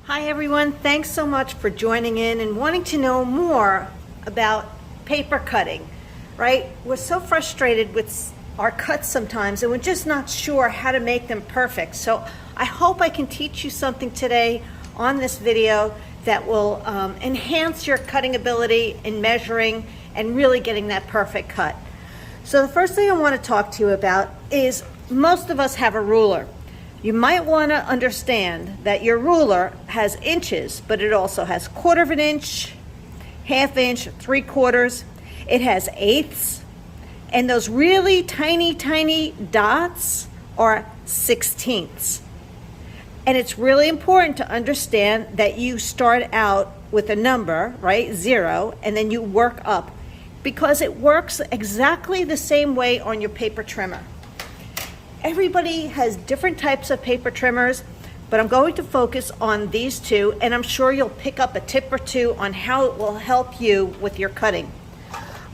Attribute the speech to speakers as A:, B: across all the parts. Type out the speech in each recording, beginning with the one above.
A: Hi everyone, thanks so much for joining in and wanting to know more about paper cutting, right? We're so frustrated with our cuts sometimes and we're just not sure how to make them perfect. So I hope I can teach you something today on this video that will enhance your cutting ability in measuring and really getting that perfect cut. So the first thing I want to talk to you about is most of us have a ruler. You might want to understand that your ruler has inches, but it also has 1/4 of an inch, 1/2 inch, 3/4. It has eighths, and those really tiny dots are 1/16. And it's really important to understand that you start out with a number, right, 0, and then you work up, because it works exactly the same way on your paper trimmer. Everybody has different types of paper trimmers, but I'm going to focus on these two, and I'm sure you'll pick up a tip or two on how it will help you with your cutting.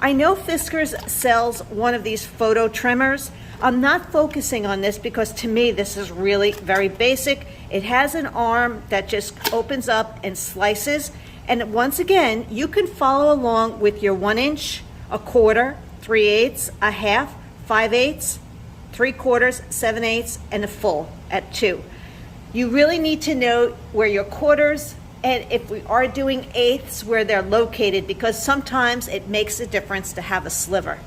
A: I know Fiskars sells one of these photo trimmers. I'm not focusing on this because to me this is really very basic. It has an arm that just opens up and slices, and once again you can follow along with your 1 inch, 1/4, 3/8, 1/2, 5/8, 3/4, 7/8, and a full at 2. You really need to know where your quarters, and if we are doing eighths, where they're located, because sometimes it makes a difference to have a sliver.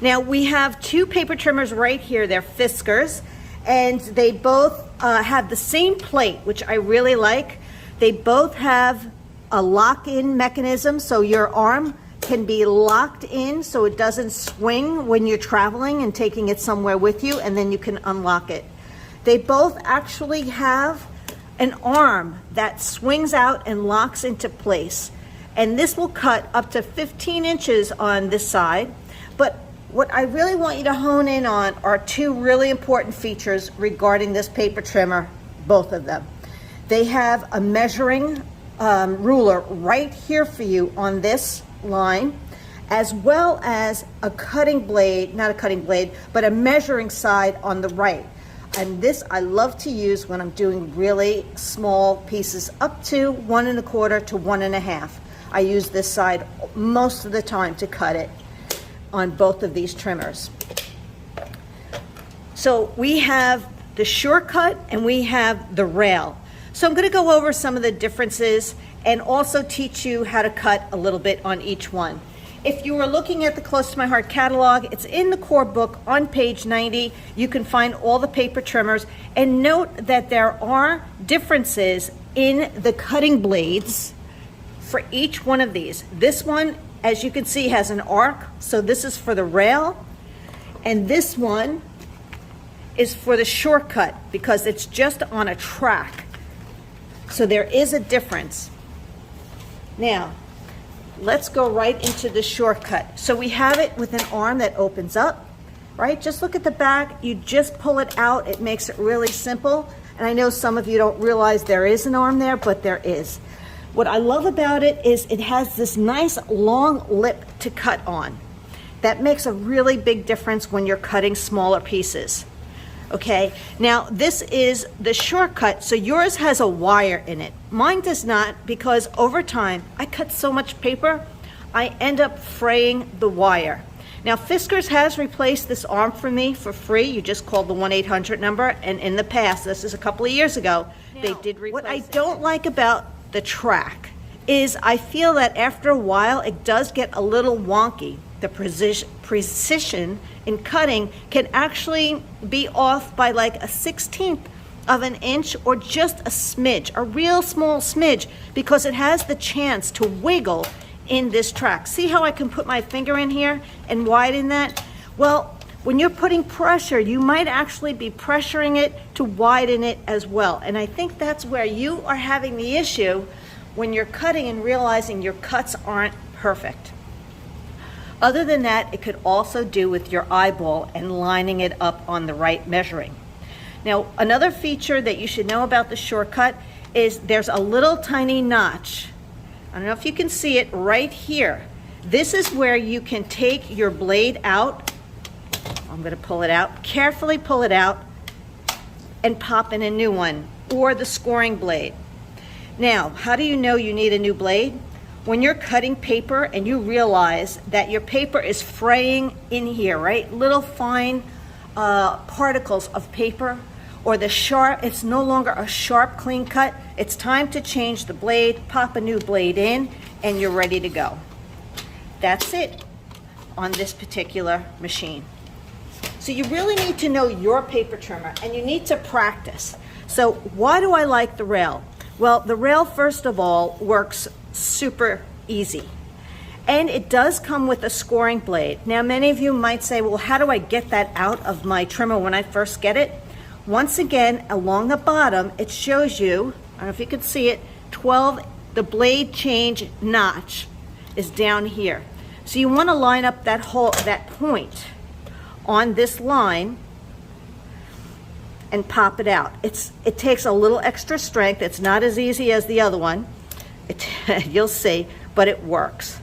A: Now we have two paper trimmers right here. They're Fiskars, and they both have the same plate, which I really like. They both have a lock-in mechanism, so your arm can be locked in so it doesn't swing when you're traveling and taking it somewhere with you, and then you can unlock it. They both actually have an arm that swings out and locks into place, and this will cut up to 15 inches on this side. But what I really want you to hone in on are two really important features regarding this paper trimmer, both of them. They have a measuring ruler right here for you on this line, as well as a cutting blade, not a cutting blade, but a measuring side on the right. And this I love to use when I'm doing really small pieces, up to 1 1/4 to 1 1/2. I use this side most of the time to cut it on both of these trimmers. So we have the shortcut and we have the rail. So I'm going to go over some of the differences and also teach you how to cut a little bit on each one. If you were looking at the Close to My Heart catalog, it's in the core book on page 90. You can find all the paper trimmers, and note that there are differences in the cutting blades for each one of these. This one, as you can see, has an arc, so this is for the rail, and this one is for the shortcut because it's just on a track. So there is a difference. Now, let's go right into the shortcut. So we have it with an arm that opens up, right? Just look at the back. You just pull it out. It makes it really simple. And I know some of you don't realize there is an arm there, but there is. What I love about it is it has this nice long lip to cut on. That makes a really big difference when you're cutting smaller pieces. Okay, now this is the shortcut, so yours has a wire in it. Mine does not, because over time, I cut so much paper, I end up fraying the wire. Now Fiskars has replaced this arm for me for free. You just call the 1-800 number, and in the past, this is a couple of years ago, they did replace it. What I don't like about the track is I feel that after a while, it does get a little wonky. The precision in cutting can actually be off by like a 1/16 of an inch or just a smidge, a real small smidge, because it has the chance to wiggle in this track. See how I can put my finger in here and widen that? Well, when you're putting pressure, you might actually be pressuring it to widen it as well. And I think that's where you are having the issue when you're cutting and realizing your cuts aren't perfect. Other than that, it could also do with your eyeball and lining it up on the right measuring. Now, another feature that you should know about the shortcut is there's a little tiny notch. I don't know if you can see it right here. This is where you can take your blade out. I'm going to pull it out, carefully pull it out, and pop in a new one or the scoring blade. Now, how do you know you need a new blade? When you're cutting paper and you realize that your paper is fraying in here, right? Little fine particles of paper, or it's no longer a sharp, clean cut. It's time to change the blade, pop a new blade in, and you're ready to go. That's it on this particular machine. So you really need to know your paper trimmer, and you need to practice. So why do I like the rail? Well, the rail, first of all, works super easy. And it does come with a scoring blade. Now, many of you might say, well, how do I get that out of my trimmer when I first get it? Once again, along the bottom, it shows you, I don't know if you can see it, 12, the blade change notch is down here. So you want to line up that point on this line and pop it out. It takes a little extra strength. It's not as easy as the other one. You'll see, but it works.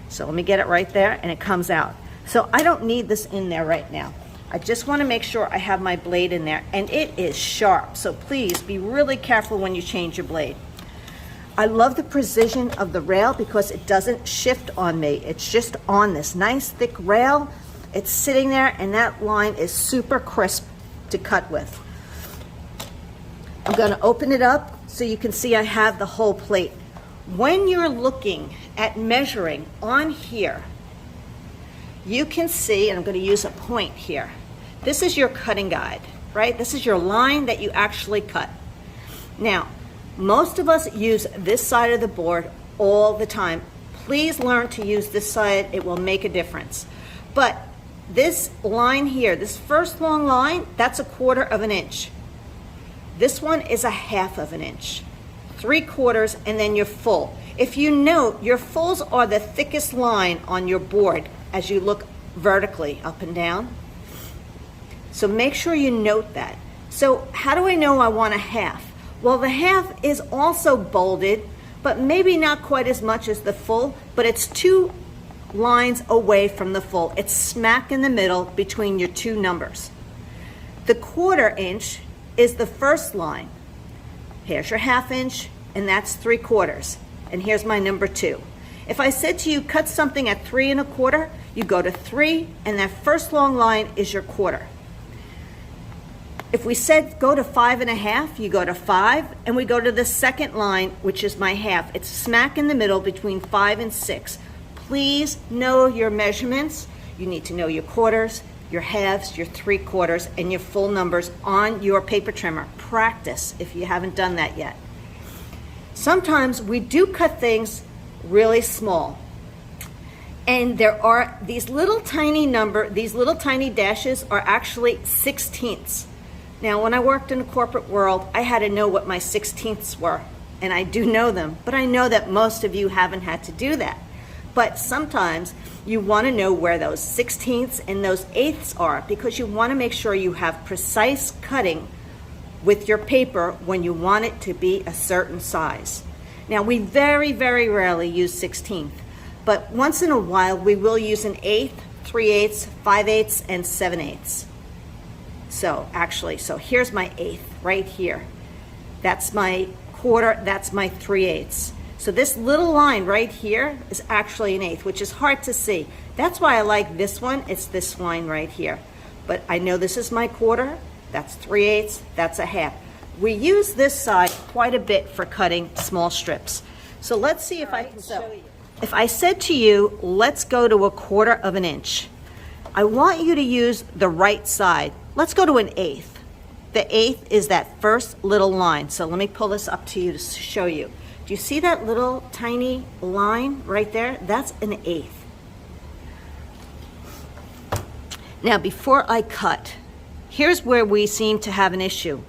A: So let me get it right there, and it comes out. So I don't need this in there right now. I just want to make sure I have my blade in there, and it is sharp. So please be really careful when you change your blade. I love the precision of the rail because it doesn't shift on me. It's just on this nice thick rail. It's sitting there, and that line is super crisp to cut with. I'm going to open it up so you can see I have the whole plate. When you're looking at measuring on here, you can see, and I'm going to use a point here. This is your cutting guide, right? This is your line that you actually cut. Now, most of us use this side of the board all the time. Please learn to use this side. It will make a difference. But this line here, this first long line, that's 1/4 of an inch. This one is 1/2 of an inch. 3/4, and then your full. If you note, your fulls are the thickest line on your board as you look vertically up and down. So make sure you note that. So how do I know I want 1/2? Well, the 1/2 is also bolded, but maybe not quite as much as the full, but it's 2 lines away from the full. It's smack in the middle between your 2 numbers. The 1/4 inch is the first line. Here's your 1/2 inch, and that's 3/4. And here's my number 2. If I said to you, cut something at 3 1/4, you go to 3, and that first long line is your 1/4. If we said go to 5 1/2, you go to 5, and we go to the second line, which is my 1/2. It's smack in the middle between 5 and 6. Please know your measurements. You need to know your 1/4s, your 1/2s, your 3/4, and your full numbers on your paper trimmer. Practice if you haven't done that yet. Sometimes we do cut things really small, and there are these little tiny dashes are actually 16ths. Now, when I worked in the corporate world, I had to know what my 16ths were, and I do know them, but I know that most of you haven't had to do that. But sometimes you want to know where those 16ths and those 1/8ths are, because you want to make sure you have precise cutting with your paper when you want it to be a certain size. Now, we very, very rarely use 16th, but once in a while we will use an 1/8, 3/8, 5/8, and 7/8. So here's my 1/8 right here. That's my 1/4, that's my 3/8. So this little line right here is actually an 1/8, which is hard to see. That's why I like this one. It's this line right here. But I know this is my 1/4, that's 3/8, that's 1/2. We use this side quite a bit for cutting small strips. So let's see if I can show you. If I said to you, let's go to 1/4 of an inch, I want you to use the right side. Let's go to an 1/8. The 1/8 is that first little line. So let me pull this up to you to show you. Do you see that little tiny line right there? That's an 1/8. Now, before I cut, here's where we seem to have an issue.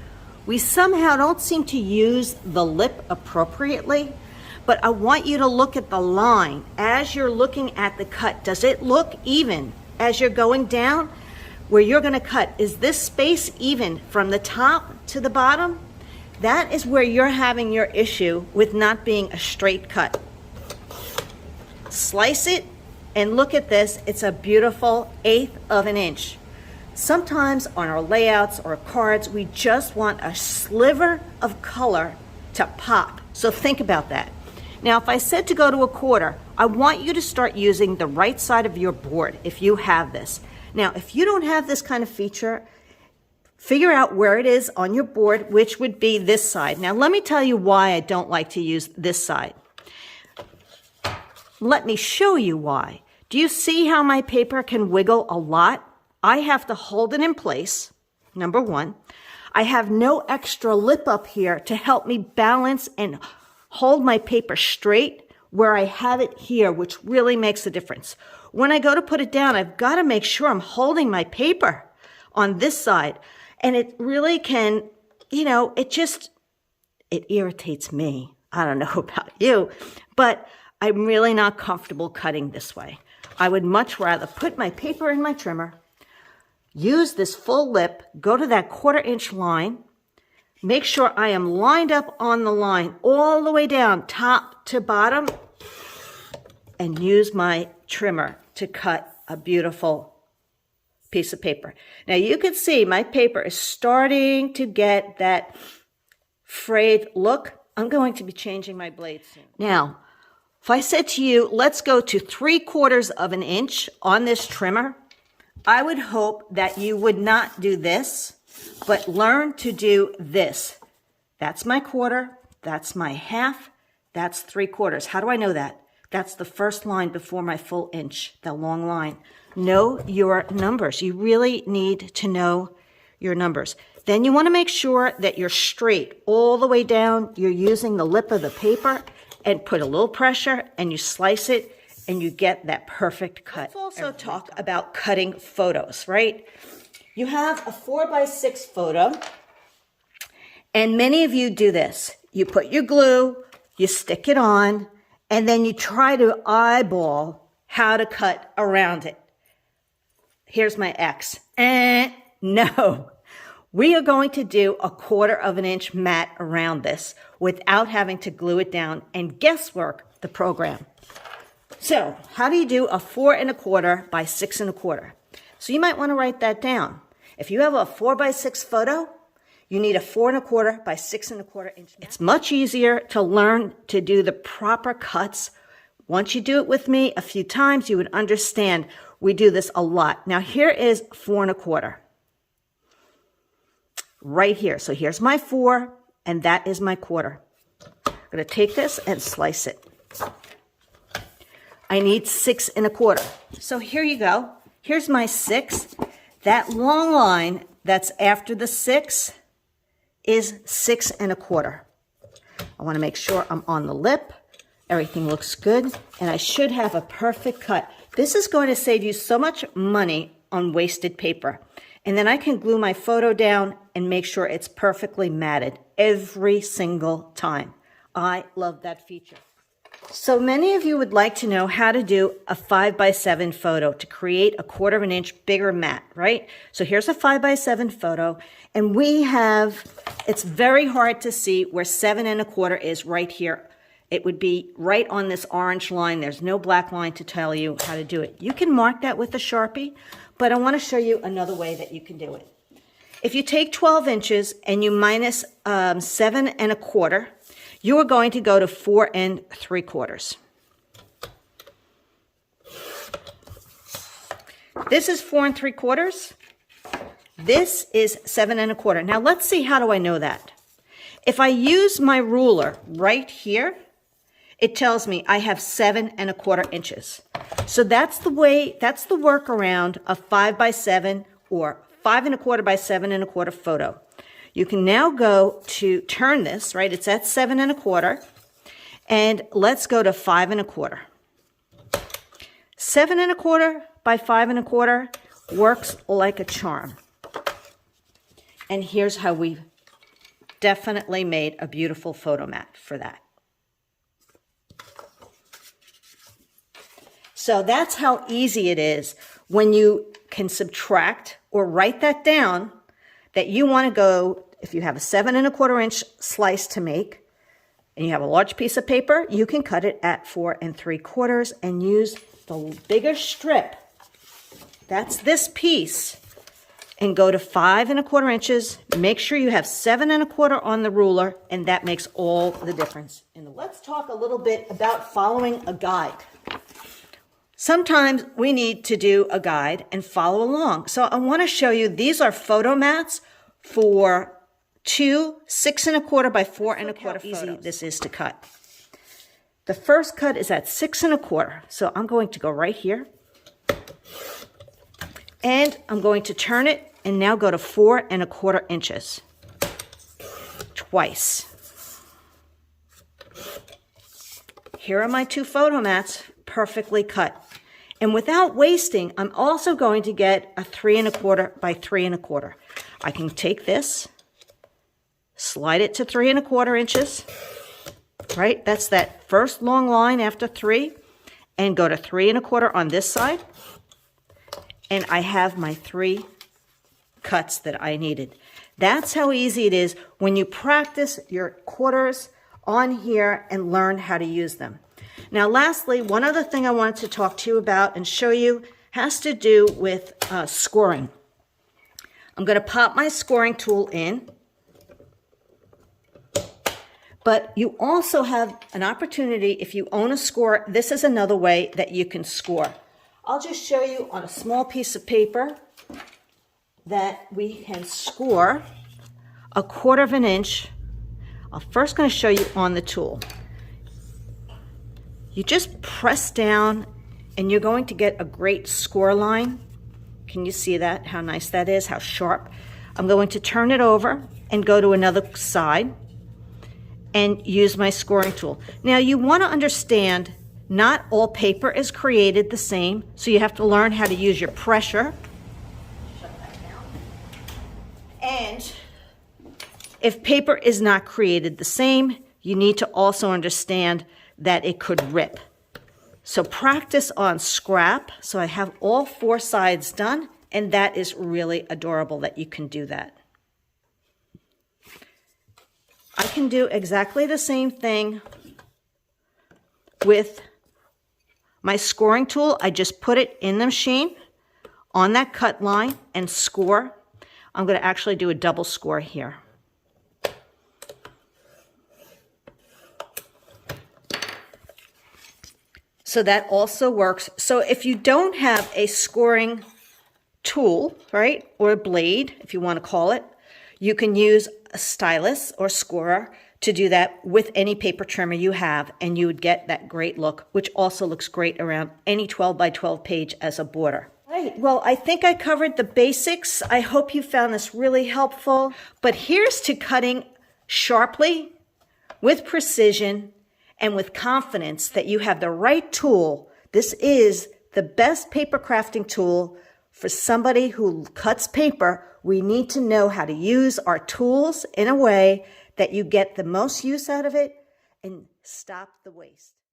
A: We somehow don't seem to use the lip appropriately, but I want you to look at the line as you're looking at the cut. Does it look even as you're going down where you're going to cut? Is this space even from the top to the bottom? That is where you're having your issue with not being a straight cut. Slice it and look at this. It's a beautiful 1/8 of an inch. Sometimes on our layouts or cards, we just want a sliver of color to pop. So think about that. Now, if I said to go to a quarter, I want you to start using the right side of your board if you have this. Now, if you don't have this kind of feature, figure out where it is on your board, which would be this side. Now, let me tell you why I don't like to use this side. Let me show you why. Do you see how my paper can wiggle a lot? I have to hold it in place, number one. I have no extra lip up here to help me balance and hold my paper straight where I have it here, which really makes a difference. When I go to put it down, I've got to make sure I'm holding my paper on this side. And it really can, it irritates me. I don't know about you, but I'm really not comfortable cutting this way. I would much rather put my paper in my trimmer, use this full lip, go to that 1/4 inch line, make sure I am lined up on the line all the way down, top to bottom, and use my trimmer to cut a beautiful piece of paper. Now you can see my paper is starting to get that frayed look. I'm going to be changing my blade soon. Now, if I said to you, let's go to 3/4 of an inch on this trimmer, I would hope that you would not do this, but learn to do this. That's my 1/4, that's my 1/2, that's 3/4. How do I know that? That's the first line before my full inch, the long line. Know your numbers. You really need to know your numbers. Then you want to make sure that you're straight all the way down. You're using the lip of the paper and put a little pressure and you slice it and you get that perfect cut. Let's also talk about cutting photos, right? You have a 4x6 photo and many of you do this. You put your glue, you stick it on, and then you try to eyeball how to cut around it. Here's my X. No. We are going to do a 1/4 of an inch mat around this without having to glue it down and guesswork the program. So how do you do a 4 1/4 by 6 1/4? So you might want to write that down. If you have a 4x6 photo, you need a 4 1/4 by 6 1/4 inch mat. It's much easier to learn to do the proper cuts. Once you do it with me a few times, you would understand we do this a lot. Now here is 4 1/4. Right here. So here's my 4 and that is my 1/4. I'm going to take this and slice it. I need 6 1/4. So here you go. Here's my 6. That long line that's after the 6 is 6 1/4. I want to make sure I'm on the lip. Everything looks good and I should have a perfect cut. This is going to save you so much money on wasted paper. And then I can glue my photo down and make sure it's perfectly matted every single time. I love that feature. So many of you would like to know how to do a 5x7 photo to create a 1/4 of an inch bigger mat, right? So here's a 5x7 photo and it's very hard to see where 7 1/4 is right here. It would be right on this orange line. There's no black line to tell you how to do it. You can mark that with a Sharpie, but I want to show you another way that you can do it. If you take 12 inches and you minus 7 1/4, you are going to go to 4 3/4. This is 4 3/4. This is 7 1/4. Now let's see, how do I know that? If I use my ruler right here, it tells me I have 7 1/4 inches. So that's the workaround of 5x7 or 5 1/4 by 7 1/4 photo. You can now go to turn this, right? It's at 7 1/4. And let's go to 5 1/4. 7 1/4 by 5 1/4 works like a charm. And here's how we've definitely made a beautiful photo mat for that. So that's how easy it is when you can subtract or write that down, that you want to go, if you have a 7 1/4 inch slice to make and you have a large piece of paper, you can cut it at 4 3/4 and use the bigger strip. That's this piece and go to 5 1/4 inches. Make sure you have 7 1/4 on the ruler, and that makes all the difference. And let's talk a little bit about following a guide. Sometimes we need to do a guide and follow along. So I want to show you, these are photo mats for 2 6 1/4 by 4 1/4 photos. Easy this is to cut. The first cut is at 6 1/4. So I'm going to go right here. And I'm going to turn it and now go to 4 1/4 inches. Twice. Here are my 2 photo mats, perfectly cut. And without wasting, I'm also going to get a 3 1/4 by 3 1/4. I can take this, slide it to 3 1/4 inches, right? That's that first long line after 3, and go to 3 1/4 on this side. And I have my 3 cuts that I needed. That's how easy it is when you practice your quarters on here and learn how to use them. Now, lastly, one other thing I wanted to talk to you about and show you has to do with scoring. I'm going to pop my scoring tool in, but you also have an opportunity, if you own a score, this is another way that you can score. I'll just show you on a small piece of paper that we can score a 1/4 inch. I'm first going to show you on the tool. You just press down and you're going to get a great score line. Can you see that? How nice that is, how sharp. I'm going to turn it over and go to another side and use my scoring tool. Now you want to understand, not all paper is created the same, so you have to learn how to use your pressure. Shut that down. And if paper is not created the same, you need to also understand that it could rip. So practice on scrap. So I have all 4 sides done, and that is really adorable that you can do that. I can do exactly the same thing with my scoring tool. I just put it in the machine on that cut line and score. I'm going to actually do a double score here. So that also works. So if you don't have a scoring tool, right, or a blade, if you want to call it, you can use a stylus or scorer to do that with any paper trimmer you have, and you would get that great look, which also looks great around any 12 by 12 page as a border. Right, well, I think I covered the basics. I hope you found this really helpful. But here's to cutting sharply, with precision, and with confidence that you have the right tool. This is the best paper crafting tool for somebody who cuts paper. We need to know how to use our tools in a way that you get the most use out of it and stop the waste.